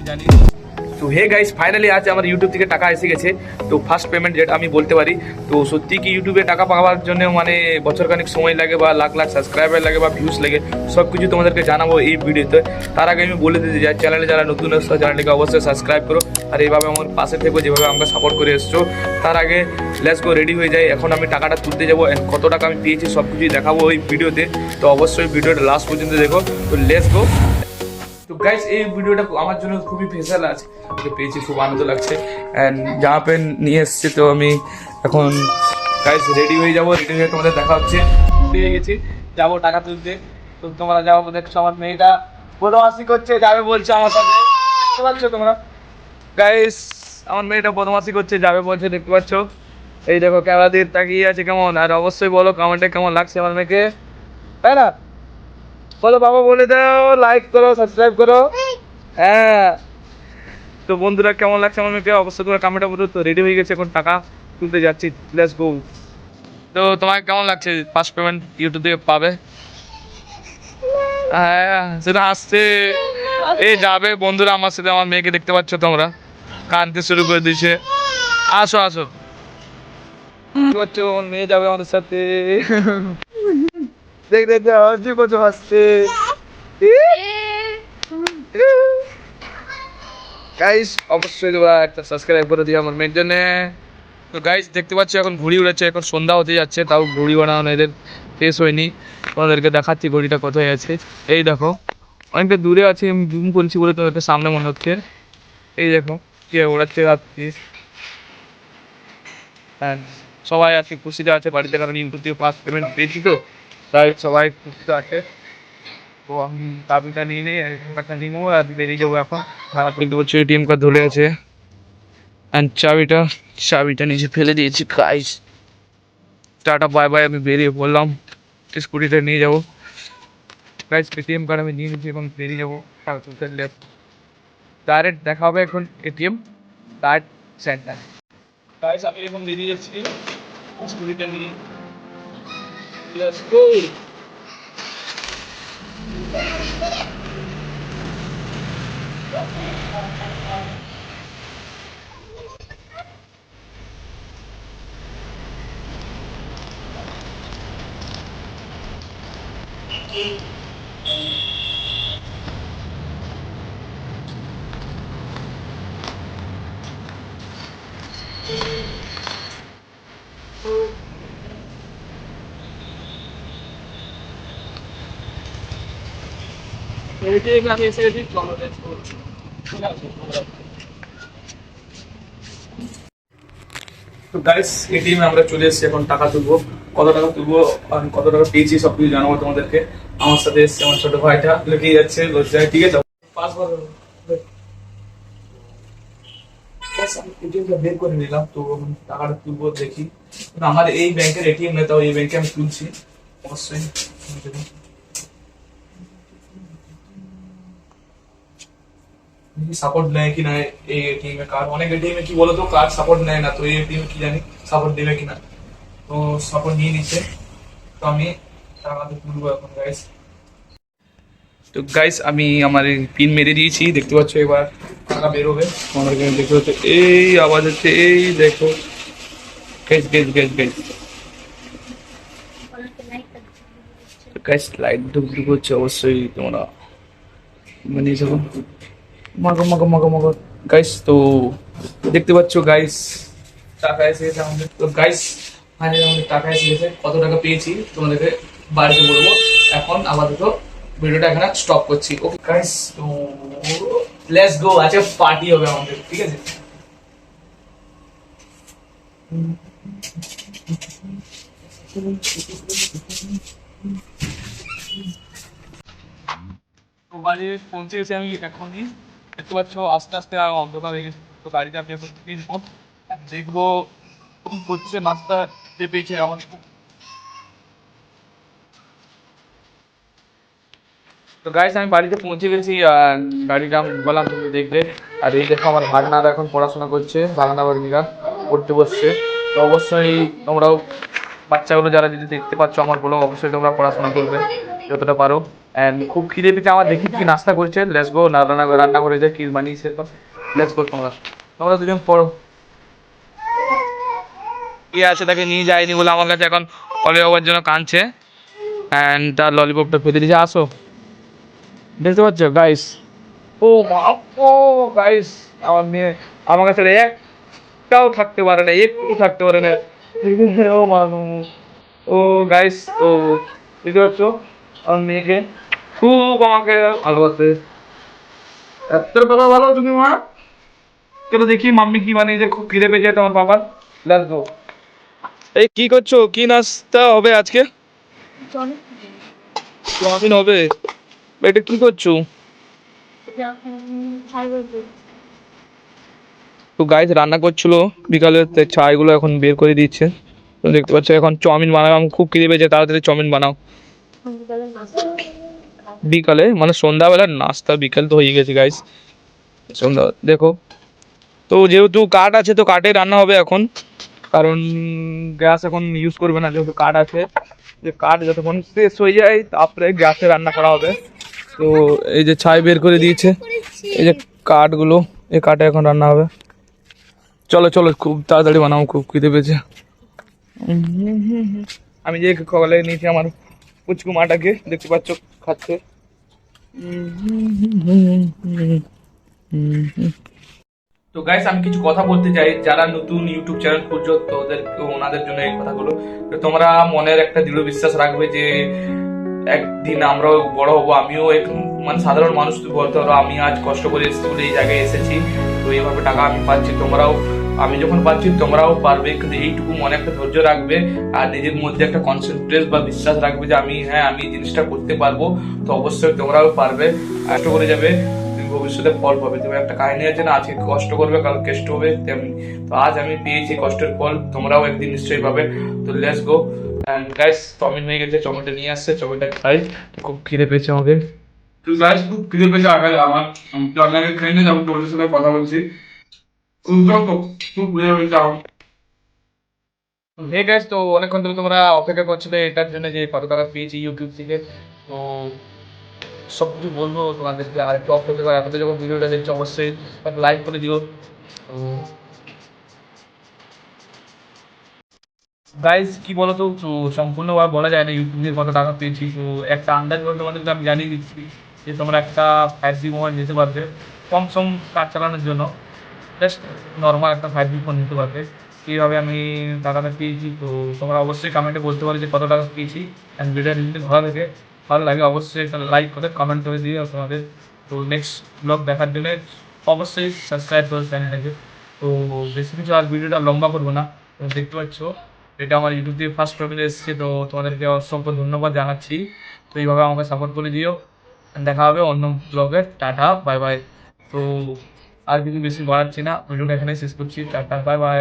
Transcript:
আমি জানি। তো হে গাইস, ফাইনালি আজ আমার ইউটিউব থেকে টাকা এসে গেছে। তো ফার্স্ট পেমেন্ট যেটা আমি বলতে পারি। তো সত্যি কি ইউটিউবে টাকা পাওয়ার জন্য মানে বছরখানিক সময় লাগে বা লাখ লাখ সাবস্ক্রাইবার লাগে বা ভিউজ লাগে, সব কিছু তোমাদেরকে জানাবো এই ভিডিওতে। তার আগে আমি বলে দিতে চাই, চ্যানেলে যারা নতুন এসছো চ্যানেলটিকে অবশ্যই সাবস্ক্রাইব করো, আর এইভাবে আমার পাশে থেকো যেভাবে আমাকে সাপোর্ট করে এসছো। তার আগে লেটস গো, রেডি হয়ে যাই। এখন আমি টাকাটা তুলতে যাবো, কত টাকা আমি পেয়েছি সব কিছুই দেখাবো ওই ভিডিওতে। তো অবশ্যই ভিডিওটা লাস্ট পর্যন্ত দেখো। তো লেটস গো। তো গাইস, এই ভিডিওটা আমার জন্য খুবই স্পেশাল আছে, ওকে পেয়েছি, খুব আনন্দ লাগছে। অ্যান্ড জামা প্যান্ট নিয়ে এসেছি, তো আমি এখন গাইস রেডি হয়ে যাবো। রেডি হয়ে তোমাদের দেখা হচ্ছে। পেয়ে গেছি, যাবো টাকা তুলতে। তো তোমরা যাবো, দেখছো আমার মেয়েটা বদমাশি করছে, যাবে বলছে আমার সাথে, দেখতে পাচ্ছ তোমরা গাইস। আমার মেয়েটা বদমাশি করছে, যাবে বলছে, দেখতে পাচ্ছ। এই দেখো ক্যামেরা দিয়ে তাকিয়ে আছে কেমন। আর অবশ্যই বলো কমেন্টে কেমন লাগছে আমার মেয়েকে, তাই না? বলো বাবা, বলে দাও, লাইক করো, সাবস্ক্রাইব করো। হ্যাঁ, তো বন্ধুরা কেমন লাগছে আমার মেয়েকে অবশ্যই তোমরা কমেন্টে বলো। তো রেডি হয়ে গেছে, এখন টাকা তুলতে যাচ্ছি, লেটস গো। তো তোমাকে কেমন লাগছে ফার্স্ট পেমেন্ট ইউটিউব থেকে পাবে? হ্যাঁ, সেটা আসছে। এই যাবে বন্ধুরা আমার সাথে, আমার মেয়েকে দেখতে পাচ্ছ তোমরা, কাঁদতে শুরু করে দিয়েছে। আসো আসো, দেখতে পাচ্ছ আমার মেয়ে যাবে আমাদের সাথে। দেখ দেখ দেখ, হাসি কত হাসছে। গাইস অবশ্যই তোমরা একটা সাবস্ক্রাইব করে দিও আমার মেয়ের জন্য। তো গাইস দেখতে পাচ্ছ এখন ঘুড়ি উড়াচ্ছে, এখন সন্ধ্যা হতে যাচ্ছে, তাও ঘুড়ি বানানো এদের শেষ হয়নি। তোমাদেরকে দেখাচ্ছি ঘড়িটা কোথায় আছে। এই দেখো, অনেকটা দূরে আছে, আমি জুম করছি বলে তোমাদেরকে সামনে মনে হচ্ছে। এই দেখো কে ওড়াচ্ছে রাত্রি। হ্যাঁ, সবাই আছে খুশিতে আছে বাড়িতে, কারণ ইউটিউব থেকে ফার্স্ট পেমেন্ট পেয়েছি, তো তাই সবাই খুশিতে আছে। তো আমি চাবিটা নিয়ে নিই, কার্ডটা নিয়ে নেবো আর বেরিয়ে যাবো এখন। খারাপ দেখতে পাচ্ছি এটিএম কার্ড ধরে আছে, অ্যান্ড চাবিটা নিচে ফেলে দিয়েছি গাইস। টাটা বাই বাই, আমি বেরিয়ে পড়লাম, স্কুটিটা নিয়ে যাবো গাইস। এটিএম কার্ড আমি নিয়ে নিয়েছি, এবং বেরিয়ে যাবো টাকা তুলতে। ডাইরেক্ট দেখা হবে এখন এটিএম কার্ড সেন্টার। গাইস আমি এখন বেরিয়ে যাচ্ছি স্কুটিটা নিয়ে, লেটস গো। এটিএম আমি এসে গেছি, চলো লেটস গো। তো গাইস এটিএমে আমরা চলে এসেছি, এখন টাকা তুলবো। কত টাকা তুলবো আর কত টাকা পেয়েছি সব কিছু জানাবো তোমাদেরকে। আমার সাথে এসছে আমার ছোট ভাইটা, লুকিয়ে যাচ্ছে লজ্জায়, ঠিক আছে। পাসবার এটিএমটা বের করে নিলাম, তো টাকাটা তুলবো দেখি। আমার এই ব্যাংকের এটিএম নেই, তাও এই ব্যাংকে আমি তুলছি অবশ্যই। সাপোর্ট নেয় কি না এই এটিএম এ কার্ড, অনেক এটিএম এ কি বলতো কার্ড সাপোর্ট নেয় না, তো এই এটিএম কি জানি সাপোর্ট দেবে কিনা। তো সাপোর্ট নিয়ে নিচ্ছে, তো আমি টাকাটা তুলবো এখন গাইস। তো গাইস আমি আমার পিন মেরে দিয়েছি, দেখতে পাচ্ছ, এবার টাকা বেরোবে। আমাদেরকে দেখতে পাচ্ছ এই আওয়াজ হচ্ছে, এই দেখো guys guys guys guys guys light ঢুক হচ্ছে, অবশ্যই তোমরা মানে যাবো। মাগো মাগো মাগো মাগো গাইস, তো দেখতে পাচ্ছ গাইস টাকা এসে গেছে আমাদের। তো গাইস ফাইনালি আমাদের টাকা এসে গেছে, কত টাকা পেয়েছি তোমাদেরকে বাড়িতে বলবো। এখন আপাতত ভিডিওটা এখানে স্টপ করছি, ওকে গাইস। তো লেটস গো, আজকে পার্টি হবে আমাদের, ঠিক আছে। তো বাড়ি পৌঁছে গেছি আমি এখনই, দেখতে পাচ্ছ আস্তে আস্তে আর অন্ধকার হয়ে গেছে। তো গাড়িতে আমি এখন দেখবো কি করছে, নাস্তা পেয়েছে আমার। তো গাইস আমি বাড়িতে পৌঁছে গেছি, আর গাড়িটা আমি বললাম তুমি দেখবে। আর এই দেখো আমার ভাগনারা এখন পড়াশোনা করছে, ভাগনা ভাগ্নিরা পড়তে বসছে। তো অবশ্যই তোমরাও বাচ্চাগুলো যারা যদি দেখতে পাচ্ছ আমার বলো, অবশ্যই তোমরা পড়াশোনা করবে যতটা পারো। অ্যান্ড খুব খিদে পেয়েছে আমার, দেখি কি নাস্তা করছে। লেটস গো, রান্না করে যায় কি বানিয়েছে তো। লেটস গো, তোমরা তোমরা দুজন পড়ো। কি আছে তাকে নিয়ে যায়নি বলে আমার কাছে এখন কলে যাওয়ার জন্য কাঁদছে। অ্যান্ড তার ললিপপটা ফেলে দিয়েছে। আসো, দেখতে পাচ্ছ গাইস? ও মা, ও গাইস, আমার মেয়ে আমার কাছে একটাও থাকতে পারে না, একটু থাকতে পারে না। ও মানুষ, ও গাইস, ও বুঝতে পারছো আমার মেয়েকে খুব আমাকে ভালোবাসে। এত কথা ভালো তুমি মা। চলো দেখি মাম্মি কি বানিয়েছে, খুব খিদে পেয়েছে তোমার বাবার। Let's go. এই কি করছো, কি নাস্তা হবে আজকে? চাউমিন হবে? এটা কি করছো? তো গাইস রান্না করছিল বিকালে, চায়গুলো এখন বের করে দিচ্ছে। তো দেখতে পাচ্ছ এখন চাউমিন বানাও, আমি খুব খিদে পেয়েছে, তাড়াতাড়ি চাউমিন বানাও। বিকালে মানে সন্ধ্যাবেলার নাস্তা, বিকাল তো হয়ে গেছে গাইস। সন্ধ্যা দেখো, তো যেহেতু কাঠ আছে তো কাঠে রান্না হবে এখন, কারণ গ্যাস এখন ইউজ করবে না, যেহেতু কাঠ আছে। যে কাঠ যতক্ষণ শেষ হয়ে যায় তারপরে গ্যাসে রান্না করা হবে। তো এই যে ছাই বের করে দিয়েছে, এই যে কাঠগুলো, এই কাঠে এখন রান্না হবে। চলো চলো, খুব তাড়াতাড়ি বানাও, খুব খিদে পেয়েছে। আমি যে কলে নিয়েছি আমার পুচকু মাটাকে, দেখতে পাচ্ছ খাচ্ছে। তো গাইস আমি কিছু কথা বলতে চাই, যারা নতুন ইউটিউব চ্যানেল খুঁজছো তো ওনাদের জন্য এই কথাগুলো। তো তোমরা মনের একটা দৃঢ় বিশ্বাস রাখবে যে একদিন আমরাও বড় হবো। আমিও এক মানে সাধারণ মানুষ, তুমি বলতে পারো আমি আজ কষ্ট করে স্কুলে এই জায়গায় এসেছি, তো এইভাবে টাকা আমি পাচ্ছি, তোমরাও আমি যখন পাচ্ছি তোমরাও পারবে। কিন্তু এইটুকু মনে একটা ধৈর্য রাখবে, আর নিজের মধ্যে একটা কনসেন্ট্রেট বা বিশ্বাস রাখবে যে আমি হ্যাঁ আমি এই জিনিসটা করতে পারবো। তো অবশ্যই তোমরাও পারবে, কষ্ট করে যাবে, তুমি ভবিষ্যতে ফল পাবে। তুমি একটা কাহিনী আছে না, আজকে কষ্ট করবে কাল কেষ্ট হবে, তেমনি তো আজ আমি পেয়েছি কষ্টের ফল, তোমরাও একদিন নিশ্চয়ই পাবে। তো let's go. And guys chowmein হয়ে গেছে, চাউমিনটা নিয়ে আসছে, চাউমিনটা খাই। খুব খিদে পেয়েছে আমাকে। তো গাইস খুব খিদে পেয়েছে আগে আমার, আপনাকে খেয়ে নিয়ে যাবো, তোমাদের সাথে কথা বলছি। খুব খিদে পেয়েছে আমার। হে গাইস, তো অনেকক্ষণ ধরে তোমরা অপেক্ষা করছিলে এটার জন্য যে কত টাকা পেয়েছি ইউটিউব থেকে। তো সব কিছু বলবো তোমাদেরকে, আর একটু অপেক্ষা করে এত যখন ভিডিওটা দেখছো অবশ্যই লাইক করে দিও। তো গাইস কি বলতো, তো সম্পূর্ণভাবে বলা যায় না ইউটিউব থেকে কত টাকা পেয়েছি। তো একটা আন্দাজ বলতে তোমাদেরকে আমি জানিয়ে দিচ্ছি যে তোমরা একটা 5G মোবাইল নিতে পারবে কম সম কাজ চালানোর জন্য। জাস্ট নর্মাল একটা 5G ফোন নিতে পারবে। কীভাবে আমি টাকাটা পেয়েছি তো তোমরা অবশ্যই কমেন্টে বলতে পারো যে কত টাকা পেয়েছি। অ্যান্ড ভিডিওটা যদি ভালো লাগে অবশ্যই একটা লাইক করে কমেন্ট করে দিও তোমাদের। তো নেক্সট ব্লগ দেখার জন্য অবশ্যই সাবস্ক্রাইব করো চ্যানেলটাকে। তো বেশি কিছু আর ভিডিওটা লম্বা করবো না। তো দেখতে পাচ্ছ এটা আমার ইউটিউব থেকে ফার্স্ট পেমেন্ট এসেছে, তো তোমাদেরকে অসংখ্য ধন্যবাদ জানাচ্ছি। তো এইভাবে আমাকে সাপোর্ট করে দিও। দেখা হবে অন্য ব্লগে। Tata, bye bye. তো আর কিছু বেশি বাড়াচ্ছি না, ভিডিওটা এখানে শেষ করছি। Tata, bye bye.